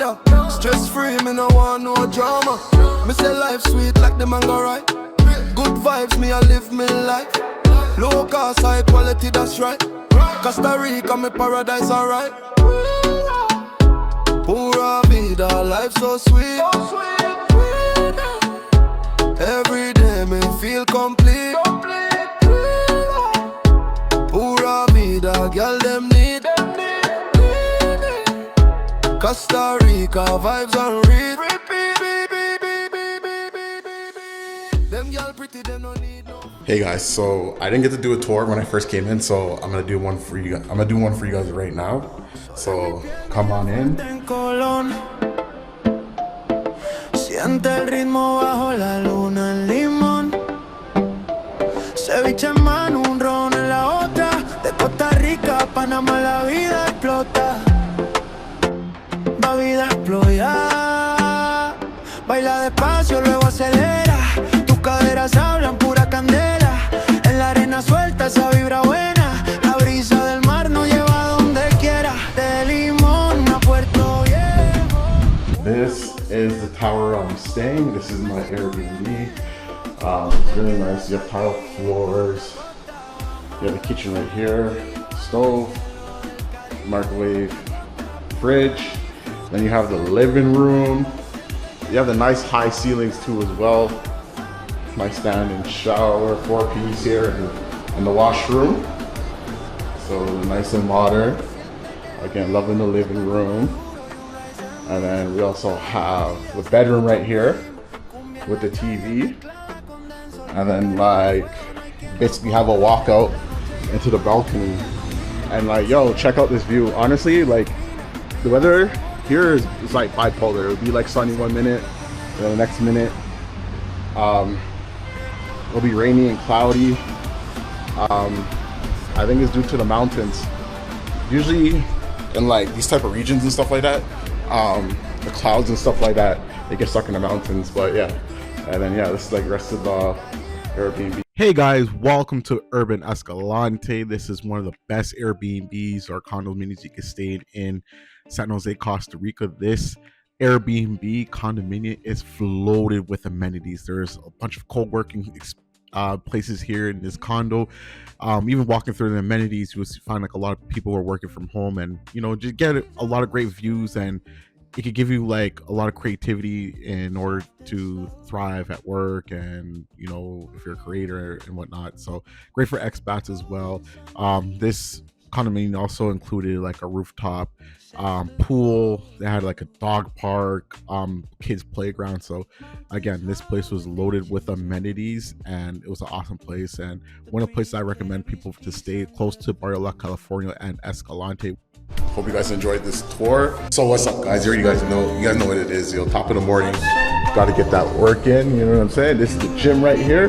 ya. Stress free, me no want no drama. Me say life sweet like the mango right. Good vibes, me I live me life. Low cost, high quality, that's right. Costa Rica, me paradise, alright. Pura vida, life so sweet. Every day me feel complete. Pura vida, girl them need. Costa Rica, vibes on read. Them girl pretty, them no need no. Hey guys, so I didn't get to do a tour when I first came in, so I'm gonna do one for you. I'm gonna do one for you guys right now. So come on in. Siente el ritmo bajo la luna en limón. Ceviche en mano, un ron en la otra. De Costa Rica a Panamá la vida explota. Va vida a explotar. Baila despacio, luego acelera. Tus caderas hablan pura candela. En la arena suelta esa vibra buena. La brisa del mar nos lleva a donde quiera. De Limón a Puerto Viejo. This is the tower I'm staying. This is my Airbnb. Really nice. You have tile floors. You have a kitchen right here. Stove, microwave, fridge. Then you have the living room. You have the nice high ceilings too as well. Nice standing shower, 4-piece here, and the washroom. So nice and modern. Again, loving the living room. And then we also have the bedroom right here with the TV. And then like basically have a walkout into the balcony. And like, yo, check out this view. Honestly, like the weather here is like bipolar. It would be like sunny 1 minute, and then the next minute it'll be rainy and cloudy. I think it's due to the mountains. Usually in like these type of regions and stuff like that, the clouds and stuff like that, they get stuck in the mountains. But yeah, and then yeah, this is like the rest of the Airbnb. Hey guys, welcome to URBN Escalante. This is one of the best Airbnbs or condominiums you can stay in San Jose, Costa Rica. This Airbnb condominium is floated with amenities. There's a bunch of co-working places here in this condo. Even walking through the amenities, you will find like a lot of people who are working from home, and you know, just get a lot of great views, and it could give you like a lot of creativity in order to thrive at work, and you know, if you're a creator and whatnot. So great for expats as well. This condominium also included like a rooftop pool. They had like a dog park, kids playground. So again, this place was loaded with amenities, and it was an awesome place, and one of the places I recommend people to stay close to Barrio La California and Escalante. Hope you guys enjoyed this tour. So what's up guys? You guys know what it is. Top of the morning, got to get that work in, you know what I'm saying? This is the gym right here.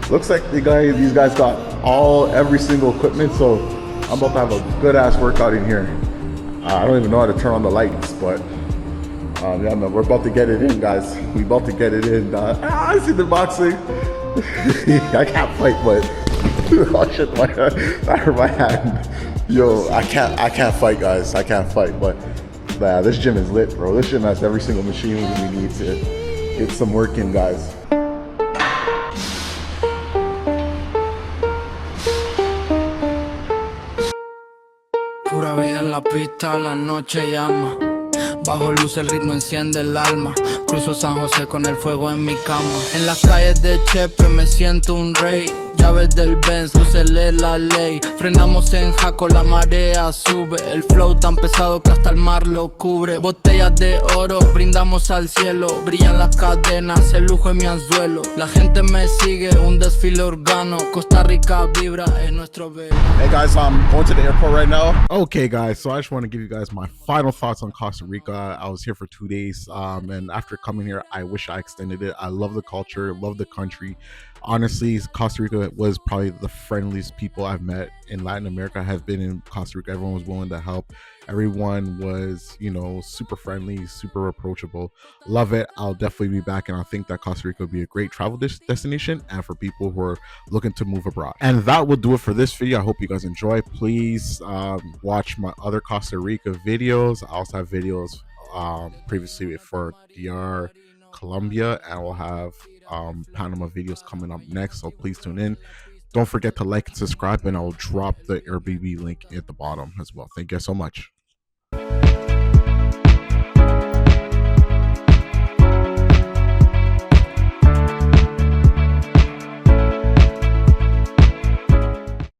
Looks like these guys got every single equipment, so I'm about to have a good ass workout in here. I don't even know how to turn on the lights, but yeah, man, we're about to get it in, guys. We about to get it in. I see the boxing. I can't fight, but oh shit, that hurt my hand. Yo, I can't fight, guys. I can't fight, but yeah, this gym is lit, bro. This gym has every single machine we need to get some work in, guys. Pura vida en la pista, la noche llama. Bajo luz el ritmo enciende el alma. Cruzo San José con el fuego en mi cama. En las calles de Chepe me siento un rey. Llaves del Benz, lúcele la ley. Frenamos en Jaco, la marea sube. El flow tan pesado que hasta el mar lo cubre. Botellas de oro, brindamos al cielo. Brillan las cadenas, el lujo en mi anzuelo. La gente me sigue, un desfile urbano. Costa Rica vibra en nuestro velo. Hey guys, I'm going to the airport right now. Okay guys, so I just want to give you guys my final thoughts on Costa Rica. I was here for 2 days, and after coming here, I wish I extended it. I love the culture, love the country. Honestly, Costa Rica was probably the friendliest people I've met in Latin America. I have been in Costa Rica. Everyone was willing to help. Everyone was, you know, super friendly, super approachable. Love it. I'll definitely be back, and I think that Costa Rica would be a great travel destination and for people who are looking to move abroad. And that will do it for this video. I hope you guys enjoy. Please watch my other Costa Rica videos. I also have videos previously for DR Colombia, and we'll have Panama videos coming up next, so please tune in. Don't forget to like and subscribe, and I'll drop the Airbnb link at the bottom as well. Thank you so much.